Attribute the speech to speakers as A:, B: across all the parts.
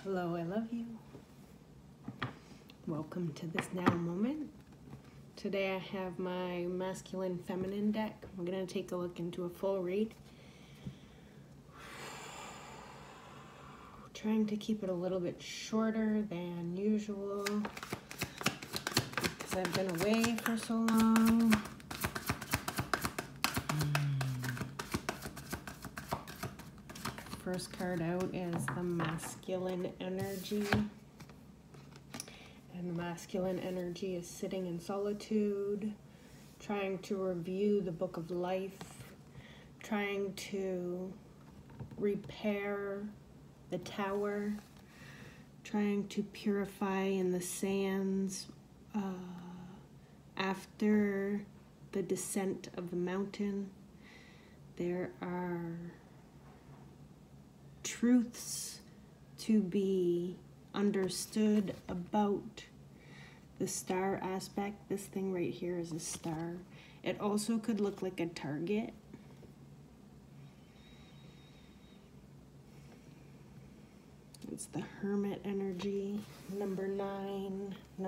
A: Hello, I love you. Welcome to this now moment. Today I have my masculine feminine deck. I'm going to take a look into a full read. Trying to keep it a little bit shorter than usual because I've been away for so long. First card out is the masculine energy. And the masculine energy is sitting in solitude, trying to review the book of life, trying to repair the tower, trying to purify in the sands after the descent of the mountain. There are truths to be understood about the star aspect. This thing right here is a star. It also could look like a target. It's the Hermit energy, number 9. I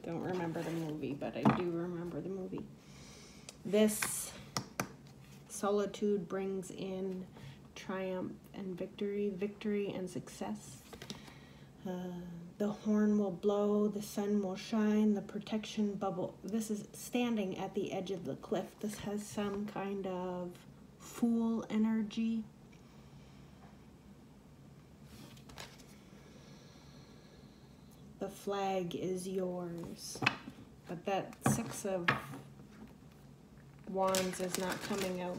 A: don't remember the movie, but I do remember the movie. This solitude brings in triumph and victory and success. The horn will blow, the sun will shine, the protection bubble. This is standing at the edge of the cliff. This has some kind of fool energy. The flag is yours, but that 6 of Wands is not coming out.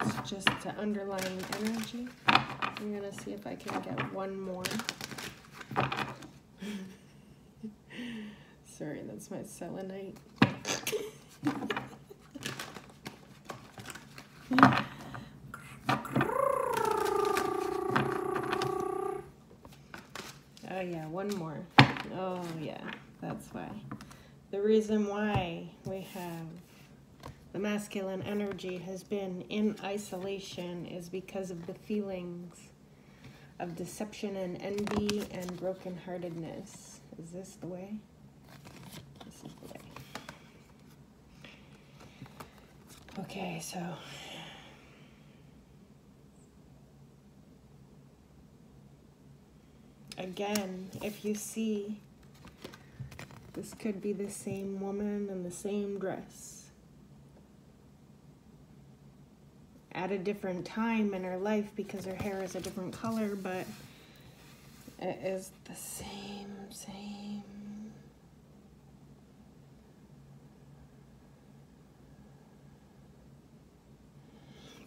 A: It's just the underlying energy. I'm gonna see if I can get one more. Sorry, that's my selenite. Oh yeah, one more. Oh yeah, that's why. The reason why we have the masculine energy has been in isolation is because of the feelings of deception and envy and brokenheartedness. Is this the way? This is the way. Okay, so again, if you see, this could be the same woman in the same dress at a different time in her life because her hair is a different color, but it is the same.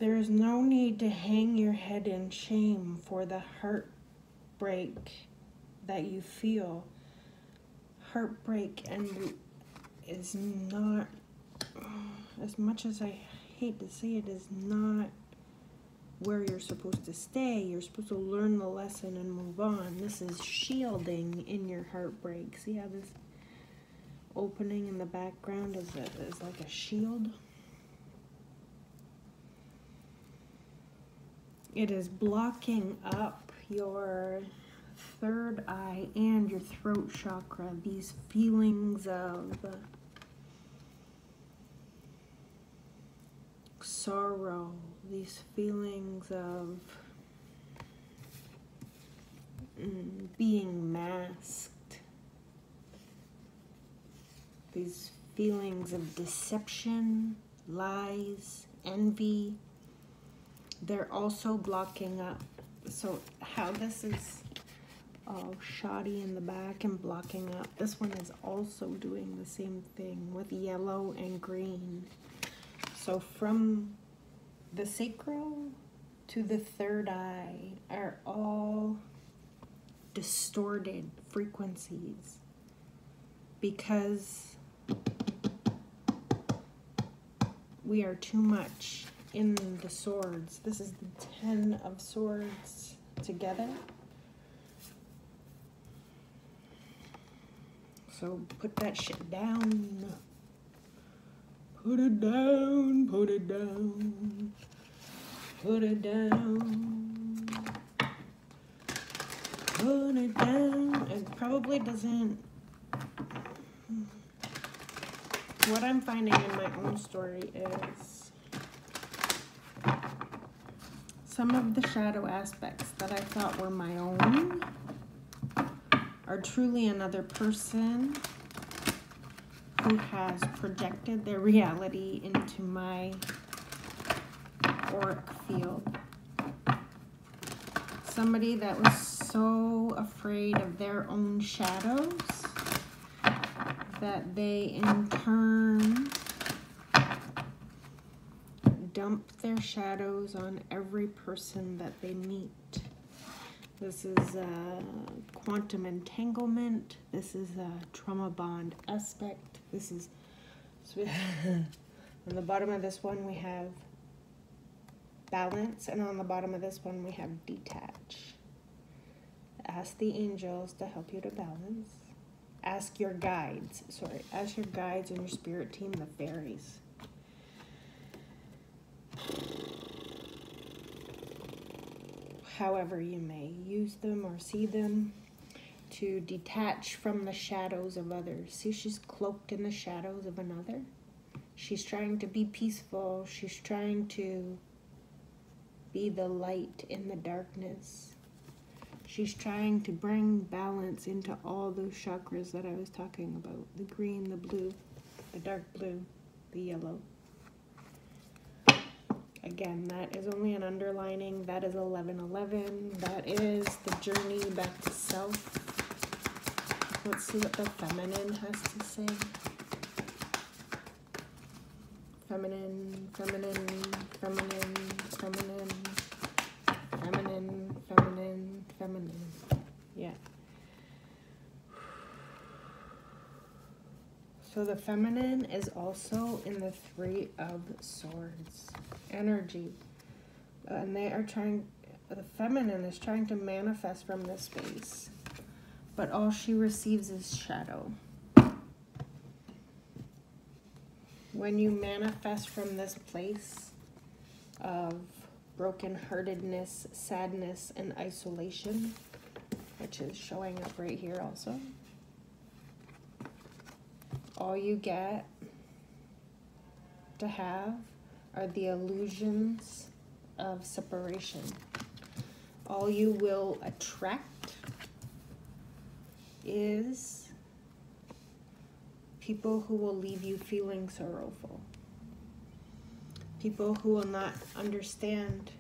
A: There is no need to hang your head in shame for the heartbreak that you feel. Heartbreak and is not, as much as I hate to say it, is not where you're supposed to stay. You're supposed to learn the lesson and move on. This is shielding in your heartbreak. See how this opening in the background is like a shield? It is blocking up your third eye and your throat chakra. These feelings of sorrow, these feelings of being masked, these feelings of deception, lies, envy, they're also blocking up. So how this is all shoddy in the back and blocking up, this one is also doing the same thing with yellow and green. So from the sacral to the third eye are all distorted frequencies because we are too much in the swords. This is the 10 of Swords together. So put that shit down. Put it down, put it down. Put it down. Put it down. It probably doesn't. What I'm finding in my own story is some of the shadow aspects that I thought were my own are truly another person who has projected their reality into my auric field. Somebody that was so afraid of their own shadows that they in turn dump their shadows on every person that they meet. This is quantum entanglement. This is a trauma bond aspect. This is, on the bottom of this one we have balance, and on the bottom of this one we have detach. Ask the angels to help you to balance. Ask your guides, ask your guides and your spirit team, the fairies. However you may use them or see them, to detach from the shadows of others. See, she's cloaked in the shadows of another. She's trying to be peaceful. She's trying to be the light in the darkness. She's trying to bring balance into all those chakras that I was talking about. The green, the blue, the dark blue, the yellow. Again, that is only an underlining. That is 1111. That is the journey back to self. Let's see what the feminine has to say. Feminine, feminine, feminine, feminine, feminine, feminine, feminine. Yeah. So the feminine is also in the Three of Swords energy. And they are trying, the feminine is trying to manifest from this space. But all she receives is shadow. When you manifest from this place of brokenheartedness, sadness, and isolation, which is showing up right here also, all you get to have are the illusions of separation. All you will attract is people who will leave you feeling sorrowful. People who will not understand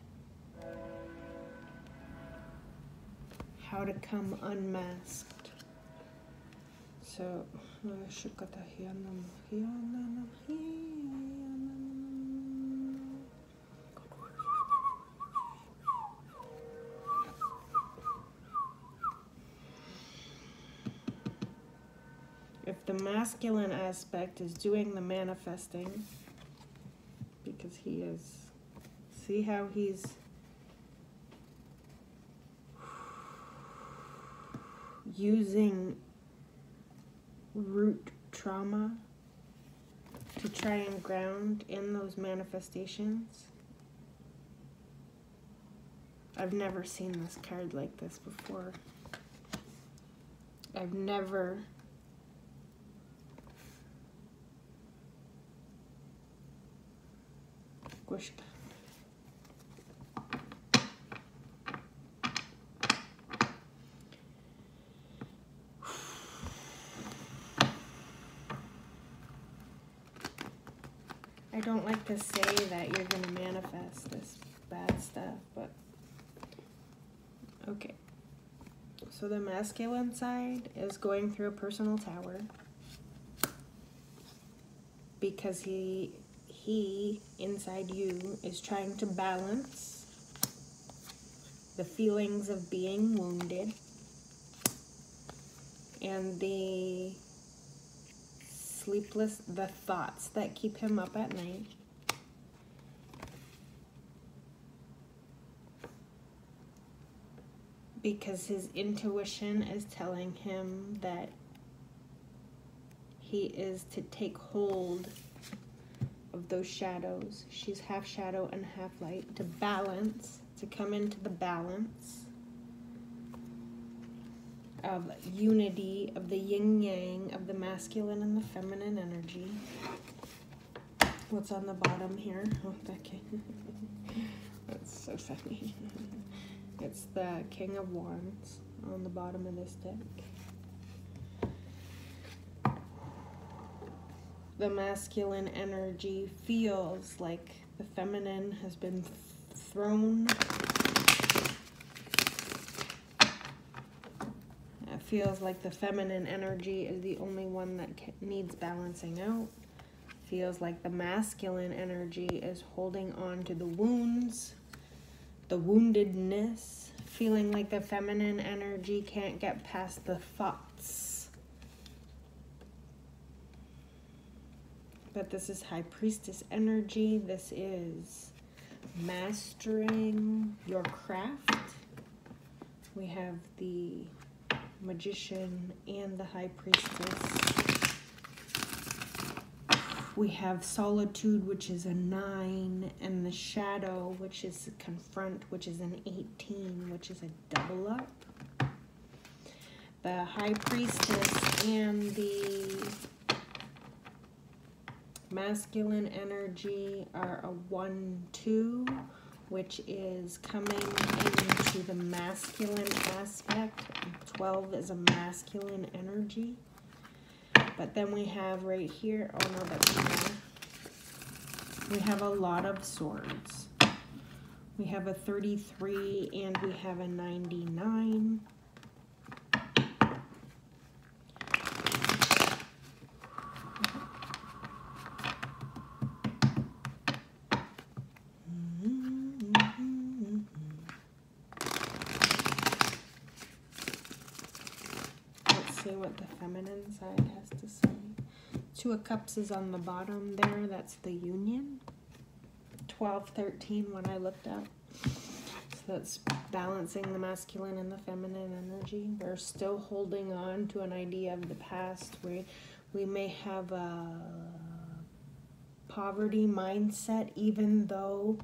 A: how to come unmasked. So, if the masculine aspect is doing the manifesting, because he is, see how he's using root trauma to try and ground in those manifestations. I've never seen this card like this before. I've never squished. I don't like to say that you're going to manifest this bad stuff, but okay. So the masculine side is going through a personal tower because he inside you is trying to balance the feelings of being wounded and the the thoughts that keep him up at night. Because his intuition is telling him that he is to take hold of those shadows. She's half shadow and half light, to balance, to come into the balance of unity of the yin-yang, of the masculine and the feminine energy. What's on the bottom here? Oh, that king. That's so funny. It's the King of Wands on the bottom of this deck. The masculine energy feels like the feminine has been thrown. It feels like the feminine energy is the only one that needs balancing out. Feels like the masculine energy is holding on to the wounds, the woundedness. Feeling like the feminine energy can't get past the thoughts. But this is High Priestess energy. This is mastering your craft. We have the Magician and the High Priestess. We have Solitude, which is a 9, and the Shadow, which is Confront, which is an 18, which is a double up. The High Priestess and the masculine energy are a 1-2, which is coming into the masculine aspect. 12 is a masculine energy. But then we have right here, oh no, that's more. We have a lot of swords. We have a 33 and we have a 99. What the feminine side has to say. Two of Cups is on the bottom there. That's the union. 12, 13 when I looked up. So that's balancing the masculine and the feminine energy. We're still holding on to an idea of the past where we may have a poverty mindset, even though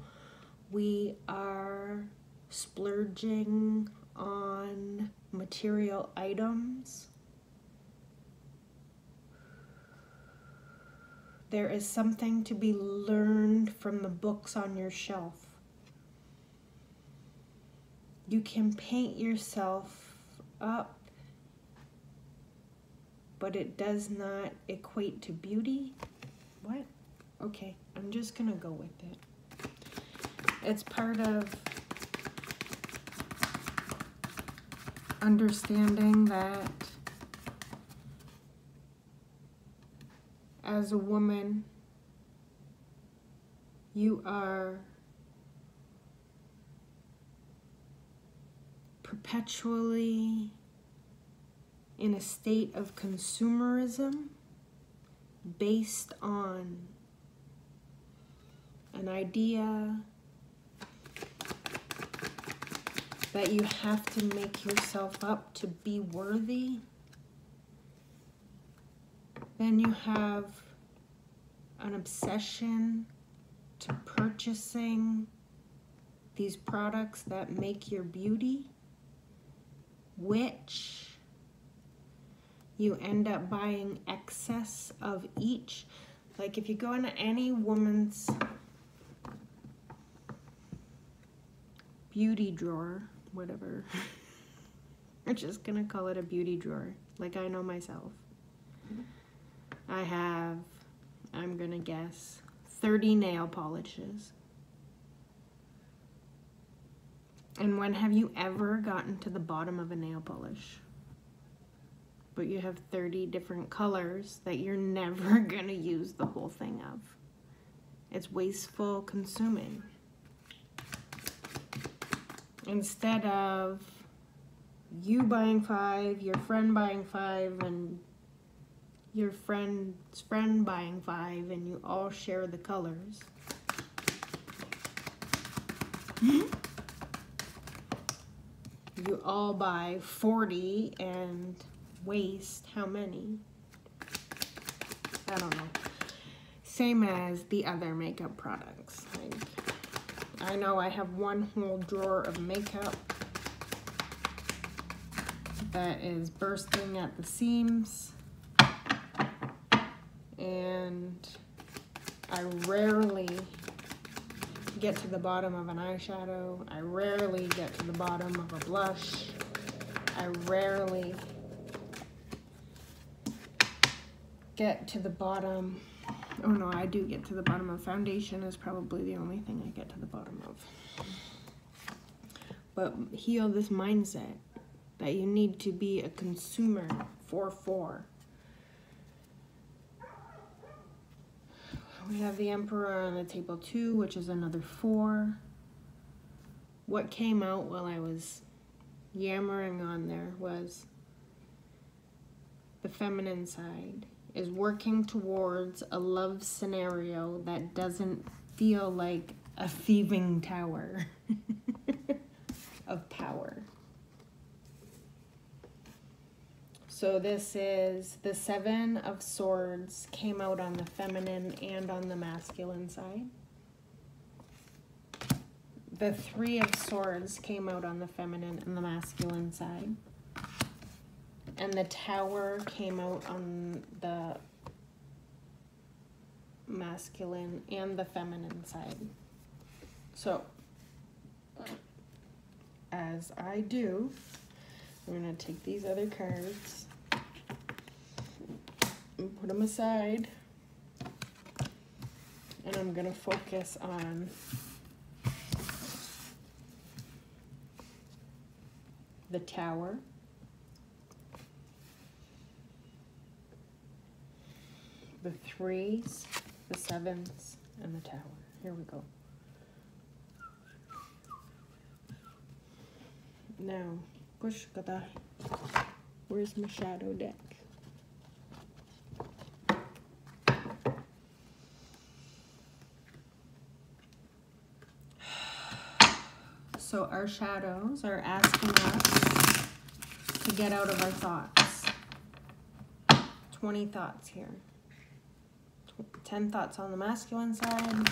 A: we are splurging on material items. There is something to be learned from the books on your shelf. You can paint yourself up, but it does not equate to beauty. What? Okay, I'm just gonna go with it. It's part of understanding that as a woman, you are perpetually in a state of consumerism based on an idea that you have to make yourself up to be worthy. Then you have an obsession to purchasing these products that make your beauty, which you end up buying excess of each. Like if you go into any woman's beauty drawer, whatever, we're just gonna call it a beauty drawer, like I know myself. I have, I'm gonna guess, 30 nail polishes. And when have you ever gotten to the bottom of a nail polish? But you have 30 different colors that you're never gonna use the whole thing of. It's wasteful consuming. Instead of you buying 5, your friend buying 5, and your friend's friend buying 5, and you all share the colors. You all buy 40 and waste how many? I don't know. same as the other makeup products. Like, I know I have one whole drawer of makeup that is bursting at the seams, and I rarely get to the bottom of an eyeshadow. I rarely get to the bottom of a blush. I rarely get to the bottom. Oh no, I do get to the bottom of foundation. Is probably the only thing I get to the bottom of. But heal this mindset that you need to be a consumer for 4. We have the Emperor on the table 2, which is another 4. What came out while I was yammering on there was the feminine side is working towards a love scenario that doesn't feel like a thieving tower of power. So this is the 7 of Swords came out on the feminine and on the masculine side. The 3 of Swords came out on the feminine and the masculine side. And the Tower came out on the masculine and the feminine side. So, as I do, I'm going to take these other cards and put them aside. And I'm going to focus on the Tower, the 3s, the 7s, and the Tower. Here we go. Now, push kada. Where's my shadow deck? So our shadows are asking us to get out of our thoughts. 20 thoughts here. 10 thoughts on the masculine side,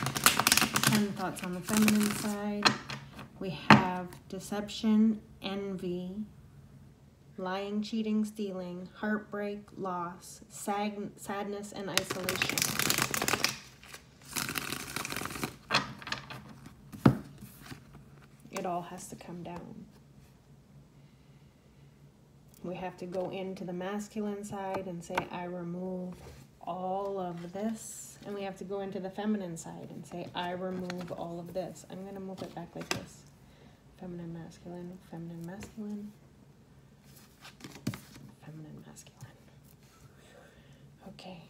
A: 10 thoughts on the feminine side. We have deception, envy, lying, cheating, stealing, heartbreak, loss, sadness, and isolation. It all has to come down. We have to go into the masculine side and say, I remove all of this. And we have to go into the feminine side and say, I remove all of this. I'm going to move it back like this. Feminine, masculine, feminine, masculine, feminine, masculine. Okay.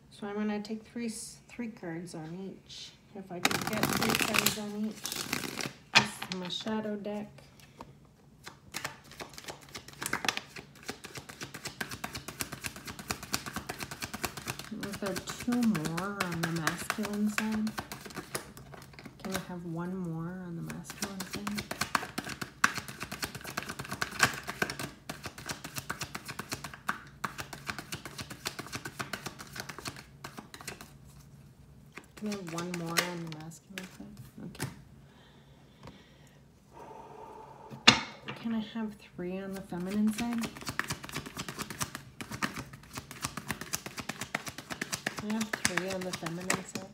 A: So I'm going to take three cards on each. If I can get 3 cards on each. This is my shadow deck. Is there 2 more on the masculine side? Can I have 1 more on the masculine side? Can I have 1 more on the masculine side? Okay. Can I have 3 on the feminine side? Can I have 3 on the feminine side?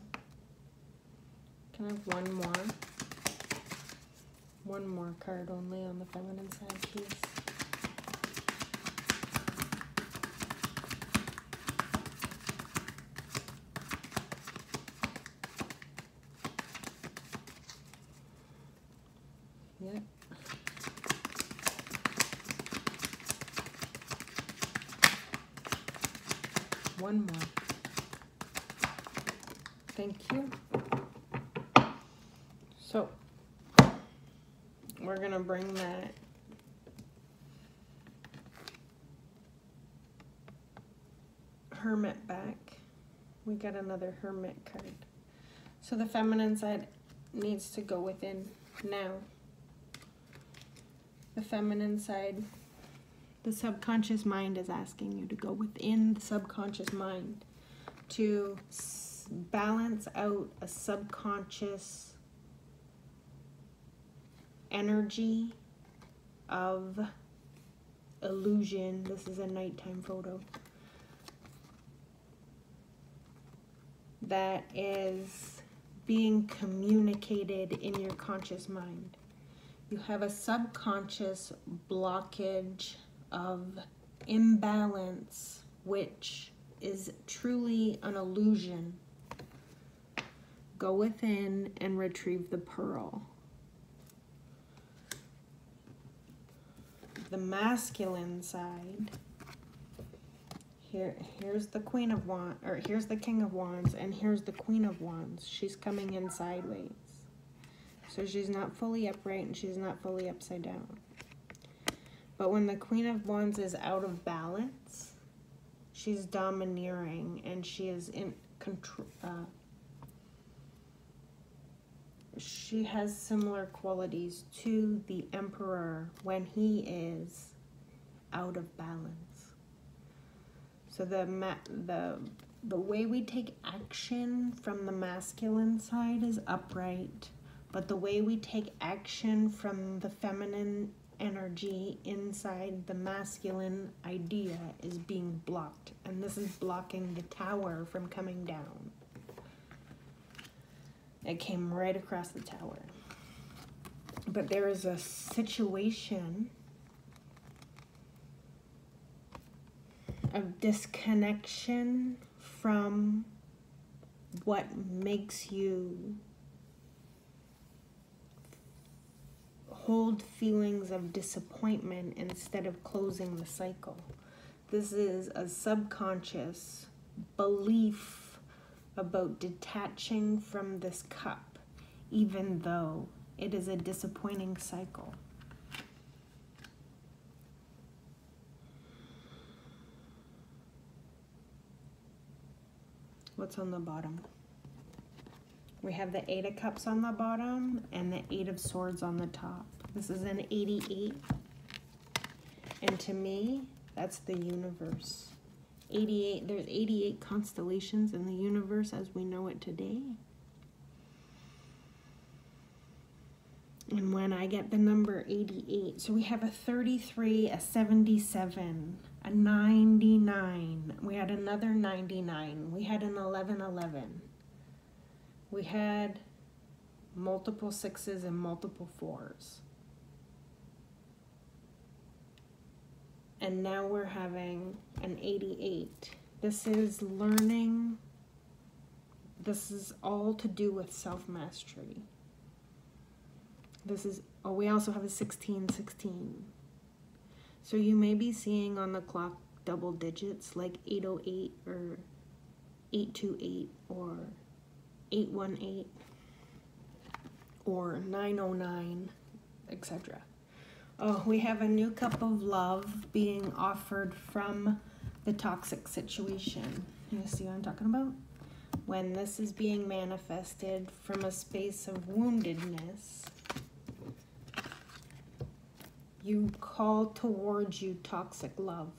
A: Can I have 1 more? 1 more card only on the feminine side, please. Yep. One more. Thank you. So, we're going to bring that Hermit back. We got another Hermit card. So the feminine side needs to go within now. The feminine side, the subconscious mind is asking you to go within the subconscious mind. to balance out a subconscious energy of illusion. This is a nighttime photo that is being communicated in your conscious mind. You have a subconscious blockage of imbalance, which is truly an illusion. Go within and retrieve the pearl. The masculine side, here's the Queen of Wands, or here's the King of Wands, and here's the Queen of Wands. She's coming in sideways. So she's not fully upright and she's not fully upside down. But when the Queen of Wands is out of balance, she's domineering and she is in control. She has similar qualities to the Emperor when he is out of balance. So the way we take action from the masculine side is upright, but the way we take action from the feminine energy inside the masculine idea is being blocked, and this is blocking the tower from coming down. It came right across the tower. But there is a situation of disconnection from what makes you hold feelings of disappointment instead of closing the cycle. This is a subconscious belief about detaching from this cup, even though it is a disappointing cycle. What's on the bottom? We have the 8 of Cups on the bottom and the 8 of Swords on the top. This is an 88. And to me, that's the universe. 88, there's 88 constellations in the universe as we know it today. And when I get the number 88, so we have a 33, a 77, a 99. We had another 99. We had an 1111. We had multiple 6s and multiple 4s. And now we're having an 88. This is learning. This is all to do with self-mastery. This is, oh, we also have a 1616. So you may be seeing on the clock double digits like 808 or 828 or 818 or 909, etc. Oh, we have a new cup of love being offered from the toxic situation. You see what I'm talking about? When this is being manifested from a space of woundedness, you call towards you toxic love.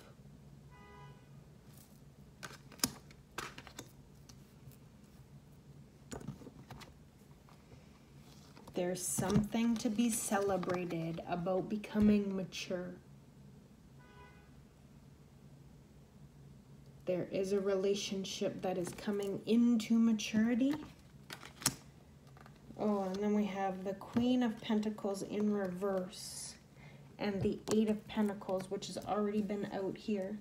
A: There's something to be celebrated about becoming mature. There is a relationship that is coming into maturity. Oh, and then we have the Queen of Pentacles in reverse and the 8 of Pentacles, which has already been out here.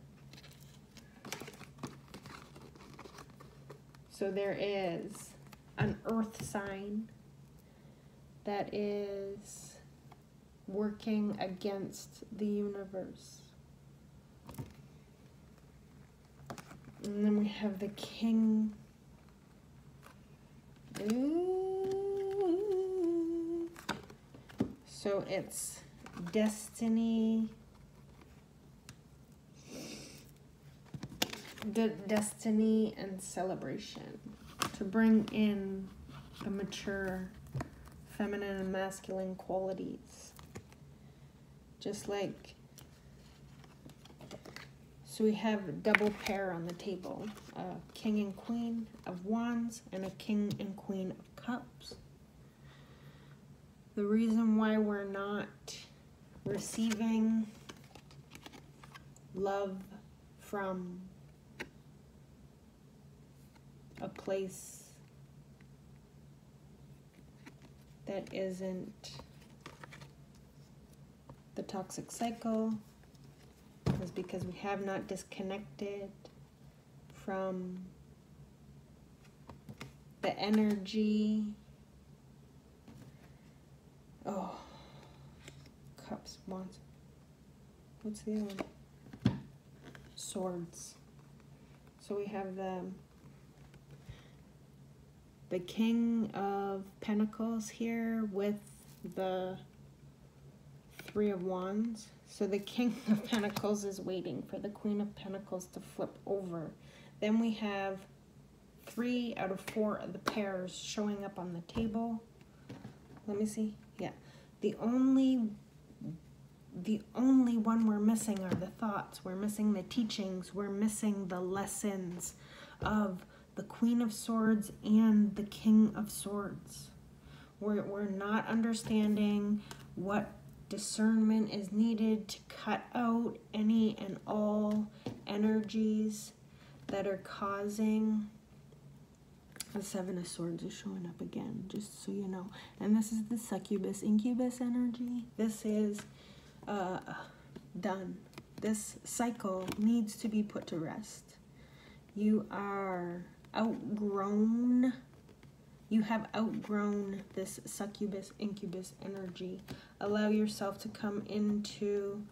A: So there is an earth sign that is working against the universe. And then we have the King. Ooh. So it's destiny. Destiny and celebration to bring in the mature feminine and masculine qualities. Just like, So we have a double pair on the table, a King and Queen of Wands and a King and Queen of Cups. The reason why we're not receiving love from a place that isn't the toxic cycle is because we have not disconnected from the energy. Oh, Cups, Wands. What's the other one? Swords. So we have the King of Pentacles here with the Three of Wands. So the King of Pentacles is waiting for the Queen of Pentacles to flip over. Then we have 3 out of 4 of the pairs showing up on the table. Let me see. Yeah. The only one we're missing are the thoughts. We're missing the teachings. We're missing the lessons of the Queen of Swords and the King of Swords. We're not understanding what discernment is needed to cut out any and all energies that are causing. The Seven of Swords is showing up again, just so you know. And this is the succubus incubus energy. This is done. This cycle needs to be put to rest. You are outgrown. You have outgrown this succubus incubus energy. Allow yourself to come into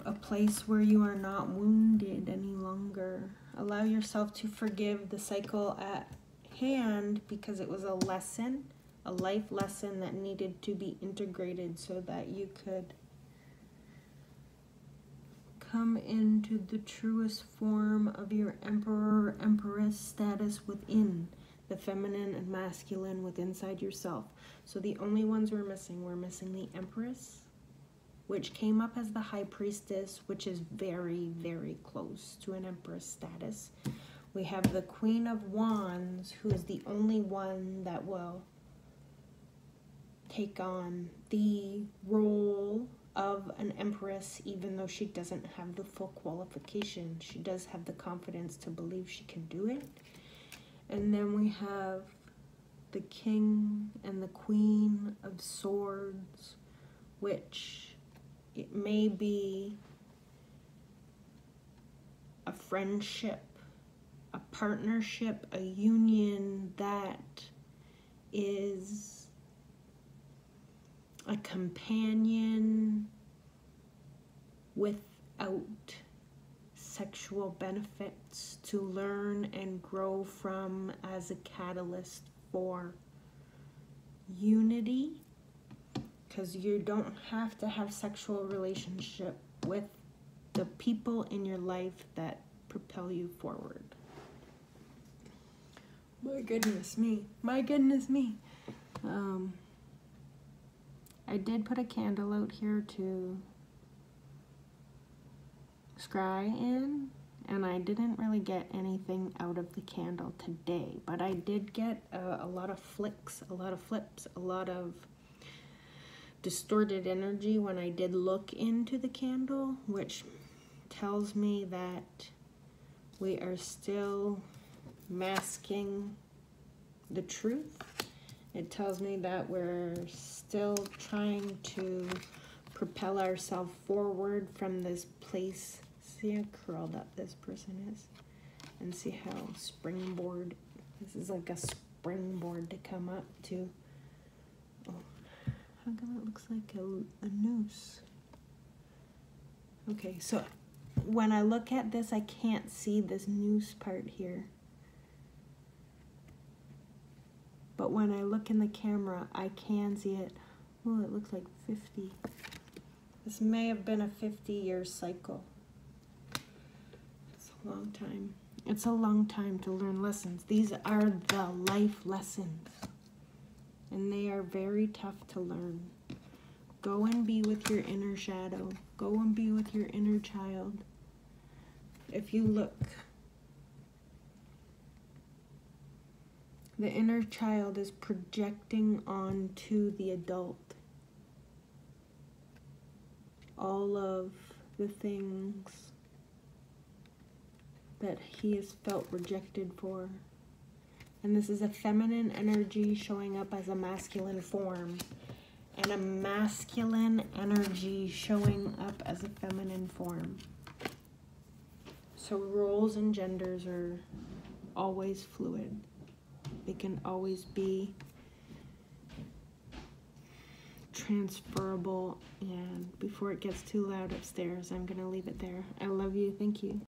A: a place where you are not wounded any longer. Allow yourself to forgive the cycle at hand because it was a lesson, a life lesson that needed to be integrated so that you could come into the truest form of your emperor, empress status within the feminine and masculine within inside yourself. So the only ones we're missing the Empress, which came up as the High Priestess, which is very, very close to an Empress status. We have the Queen of Wands, who is the only one that will take on the role of an Empress, even though she doesn't have the full qualification. She does have the confidence to believe she can do it. And then we have the King and the Queen of Swords, which it may be a friendship, a partnership, a union that is a companion without sexual benefits to learn and grow from as a catalyst for unity, because you don't have to have sexual relationship with the people in your life that propel you forward. My goodness me. My goodness me. I did put a candle out here to scry in, and I didn't really get anything out of the candle today, but I did get a lot of flicks, a lot of flips, a lot of distorted energy when I did look into the candle, which tells me that we are still masking the truth. It tells me that we're still trying to propel ourselves forward from this place. See how curled up this person is? And see how springboard, this is like a springboard to come up to. Oh, how come it looks like a noose? Okay, so when I look at this, I can't see this noose part here. But when I look in the camera, I can see it. Oh, it looks like 50. This may have been a 50-year cycle. It's a long time. It's a long time to learn lessons. These are the life lessons. And they are very tough to learn. Go and be with your inner shadow. Go and be with your inner child. If you look, the inner child is projecting onto the adult all of the things that he has felt rejected for. And this is a feminine energy showing up as a masculine form, and a masculine energy showing up as a feminine form. So roles and genders are always fluid. They can always be transferable. And before it gets too loud upstairs, I'm going to leave it there. I love you. Thank you.